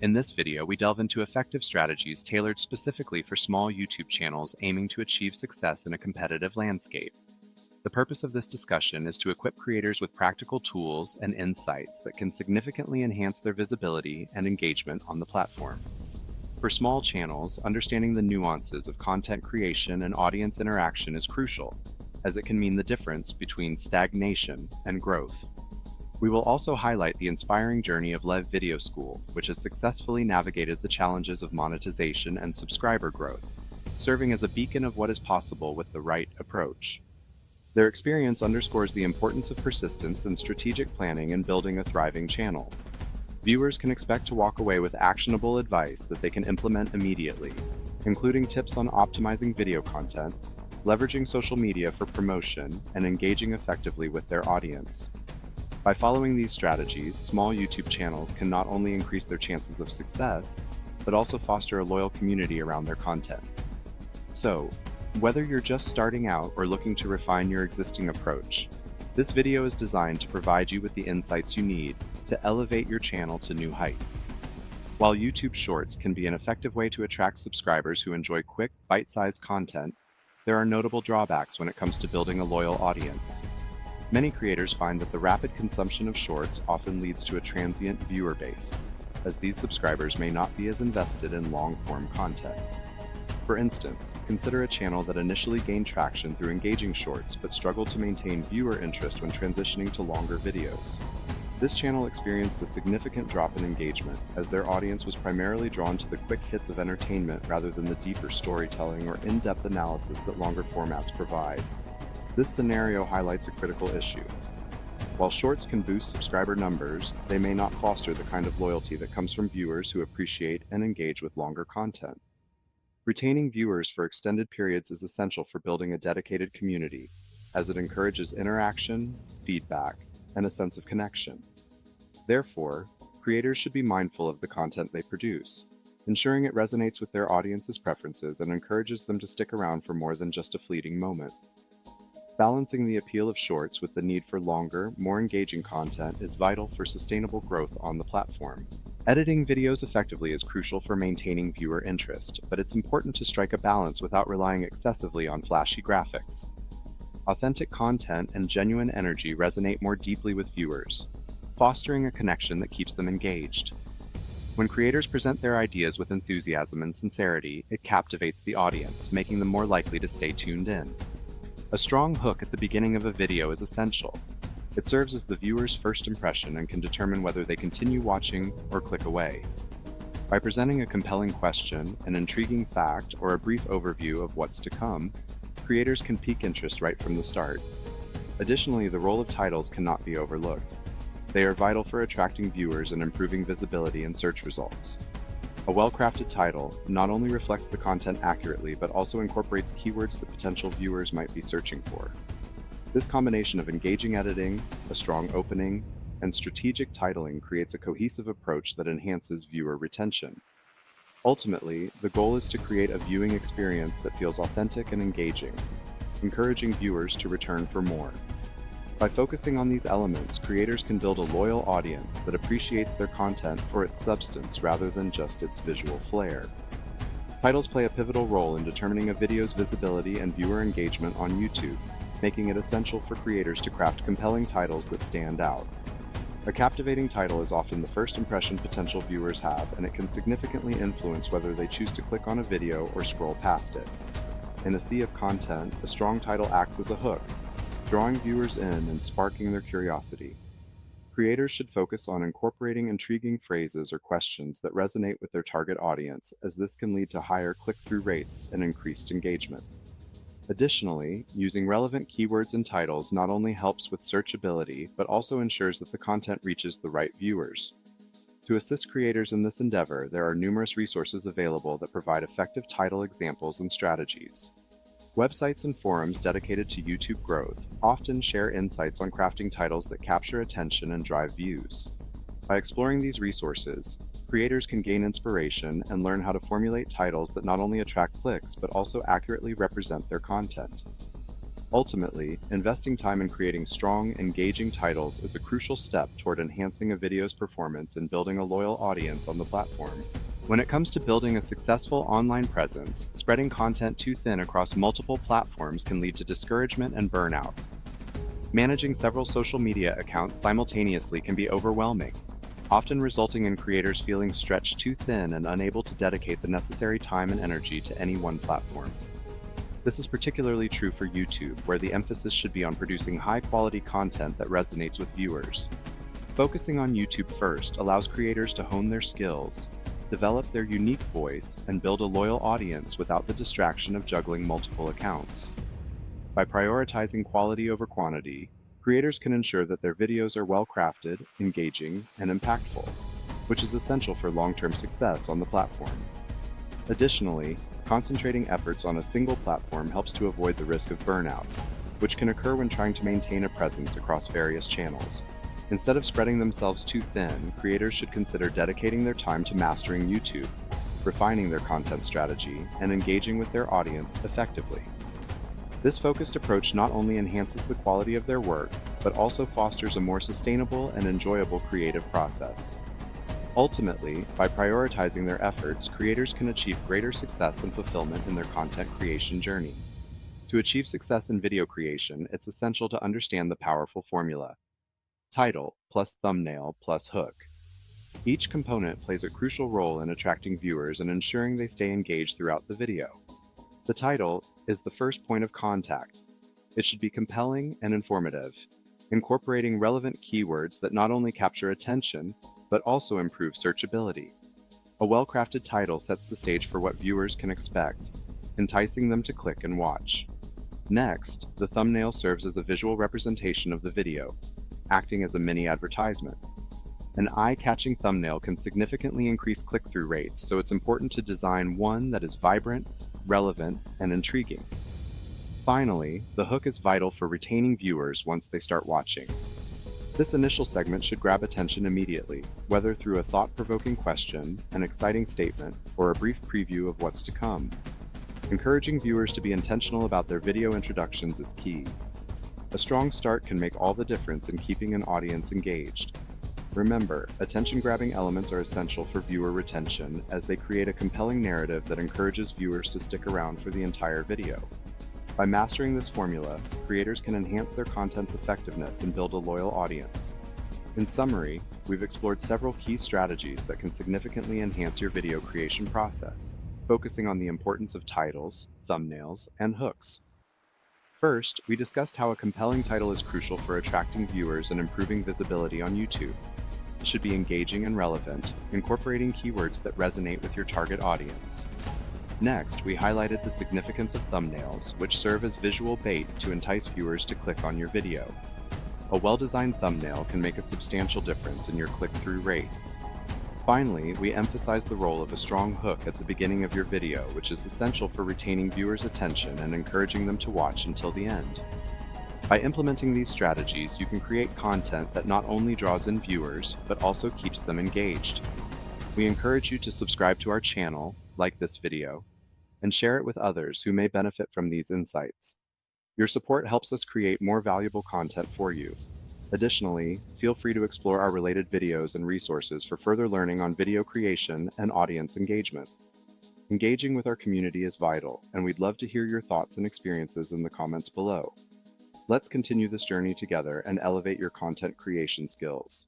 In this video, we delve into effective strategies tailored specifically for small YouTube channels aiming to achieve success in a competitive landscape. The purpose of this discussion is to equip creators with practical tools and insights that can significantly enhance their visibility and engagement on the platform. For small channels, understanding the nuances of content creation and audience interaction is crucial, as it can mean the difference between stagnation and growth. We will also highlight the inspiring journey of Lev Video School, which has successfully navigated the challenges of monetization and subscriber growth, serving as a beacon of what is possible with the right approach. Their experience underscores the importance of persistence and strategic planning in building a thriving channel. Viewers can expect to walk away with actionable advice that they can implement immediately, including tips on optimizing video content, leveraging social media for promotion, and engaging effectively with their audience. By following these strategies, small YouTube channels can not only increase their chances of success, but also foster a loyal community around their content. So, whether you're just starting out or looking to refine your existing approach, this video is designed to provide you with the insights you need to elevate your channel to new heights. While YouTube Shorts can be an effective way to attract subscribers who enjoy quick, bite-sized content, there are notable drawbacks when it comes to building a loyal audience. Many creators find that the rapid consumption of shorts often leads to a transient viewer base, as these subscribers may not be as invested in long-form content. For instance, consider a channel that initially gained traction through engaging shorts but struggled to maintain viewer interest when transitioning to longer videos. This channel experienced a significant drop in engagement, as their audience was primarily drawn to the quick hits of entertainment rather than the deeper storytelling or in-depth analysis that longer formats provide. This scenario highlights a critical issue. While shorts can boost subscriber numbers, they may not foster the kind of loyalty that comes from viewers who appreciate and engage with longer content. Retaining viewers for extended periods is essential for building a dedicated community, as it encourages interaction, feedback, and a sense of connection. Therefore, creators should be mindful of the content they produce, ensuring it resonates with their audience's preferences and encourages them to stick around for more than just a fleeting moment. Balancing the appeal of shorts with the need for longer, more engaging content is vital for sustainable growth on the platform. Editing videos effectively is crucial for maintaining viewer interest, but it's important to strike a balance without relying excessively on flashy graphics. Authentic content and genuine energy resonate more deeply with viewers, fostering a connection that keeps them engaged. When creators present their ideas with enthusiasm and sincerity, it captivates the audience, making them more likely to stay tuned in. A strong hook at the beginning of a video is essential. It serves as the viewer's first impression and can determine whether they continue watching or click away. By presenting a compelling question, an intriguing fact, or a brief overview of what's to come, creators can pique interest right from the start. Additionally, the role of titles cannot be overlooked. They are vital for attracting viewers and improving visibility in search results. A well-crafted title not only reflects the content accurately, but also incorporates keywords that potential viewers might be searching for. This combination of engaging editing, a strong opening, and strategic titling creates a cohesive approach that enhances viewer retention. Ultimately, the goal is to create a viewing experience that feels authentic and engaging, encouraging viewers to return for more. By focusing on these elements, creators can build a loyal audience that appreciates their content for its substance rather than just its visual flair. Titles play a pivotal role in determining a video's visibility and viewer engagement on YouTube, making it essential for creators to craft compelling titles that stand out. A captivating title is often the first impression potential viewers have, and it can significantly influence whether they choose to click on a video or scroll past it. In a sea of content, a strong title acts as a hook, drawing viewers in and sparking their curiosity. Creators should focus on incorporating intriguing phrases or questions that resonate with their target audience, as this can lead to higher click-through rates and increased engagement. Additionally, using relevant keywords in titles not only helps with searchability, but also ensures that the content reaches the right viewers. To assist creators in this endeavor, there are numerous resources available that provide effective title examples and strategies. Websites and forums dedicated to YouTube growth often share insights on crafting titles that capture attention and drive views. By exploring these resources, creators can gain inspiration and learn how to formulate titles that not only attract clicks but also accurately represent their content. Ultimately, investing time in creating strong, engaging titles is a crucial step toward enhancing a video's performance and building a loyal audience on the platform. When it comes to building a successful online presence, spreading content too thin across multiple platforms can lead to discouragement and burnout. Managing several social media accounts simultaneously can be overwhelming, often resulting in creators feeling stretched too thin and unable to dedicate the necessary time and energy to any one platform. This is particularly true for YouTube, where the emphasis should be on producing high-quality content that resonates with viewers. Focusing on YouTube first allows creators to hone their skills, develop their unique voice, and build a loyal audience without the distraction of juggling multiple accounts. By prioritizing quality over quantity, creators can ensure that their videos are well-crafted, engaging, and impactful, which is essential for long-term success on the platform. Additionally, concentrating efforts on a single platform helps to avoid the risk of burnout, which can occur when trying to maintain a presence across various channels. Instead of spreading themselves too thin, creators should consider dedicating their time to mastering YouTube, refining their content strategy, and engaging with their audience effectively. This focused approach not only enhances the quality of their work, but also fosters a more sustainable and enjoyable creative process. Ultimately, by prioritizing their efforts, creators can achieve greater success and fulfillment in their content creation journey. To achieve success in video creation, it's essential to understand the powerful formula: title plus thumbnail plus hook. Each component plays a crucial role in attracting viewers and ensuring they stay engaged throughout the video. The title is the first point of contact. It should be compelling and informative, incorporating relevant keywords that not only capture attention, but also improve searchability. A well-crafted title sets the stage for what viewers can expect, enticing them to click and watch. Next, the thumbnail serves as a visual representation of the video, acting as a mini advertisement. An eye-catching thumbnail can significantly increase click-through rates, so it's important to design one that is vibrant, relevant, and intriguing. Finally, the hook is vital for retaining viewers once they start watching. This initial segment should grab attention immediately, whether through a thought-provoking question, an exciting statement, or a brief preview of what's to come. Encouraging viewers to be intentional about their video introductions is key. A strong start can make all the difference in keeping an audience engaged. Remember, attention-grabbing elements are essential for viewer retention, as they create a compelling narrative that encourages viewers to stick around for the entire video. By mastering this formula, creators can enhance their content's effectiveness and build a loyal audience. In summary, we've explored several key strategies that can significantly enhance your video creation process, focusing on the importance of titles, thumbnails, and hooks. First, we discussed how a compelling title is crucial for attracting viewers and improving visibility on YouTube. It should be engaging and relevant, incorporating keywords that resonate with your target audience. Next, we highlighted the significance of thumbnails, which serve as visual bait to entice viewers to click on your video. A well-designed thumbnail can make a substantial difference in your click-through rates. Finally, we emphasized the role of a strong hook at the beginning of your video, which is essential for retaining viewers' attention and encouraging them to watch until the end. By implementing these strategies, you can create content that not only draws in viewers, but also keeps them engaged. We encourage you to subscribe to our channel, like this video, and share it with others who may benefit from these insights. Your support helps us create more valuable content for you. Additionally, feel free to explore our related videos and resources for further learning on video creation and audience engagement. Engaging with our community is vital, and we'd love to hear your thoughts and experiences in the comments below. Let's continue this journey together and elevate your content creation skills.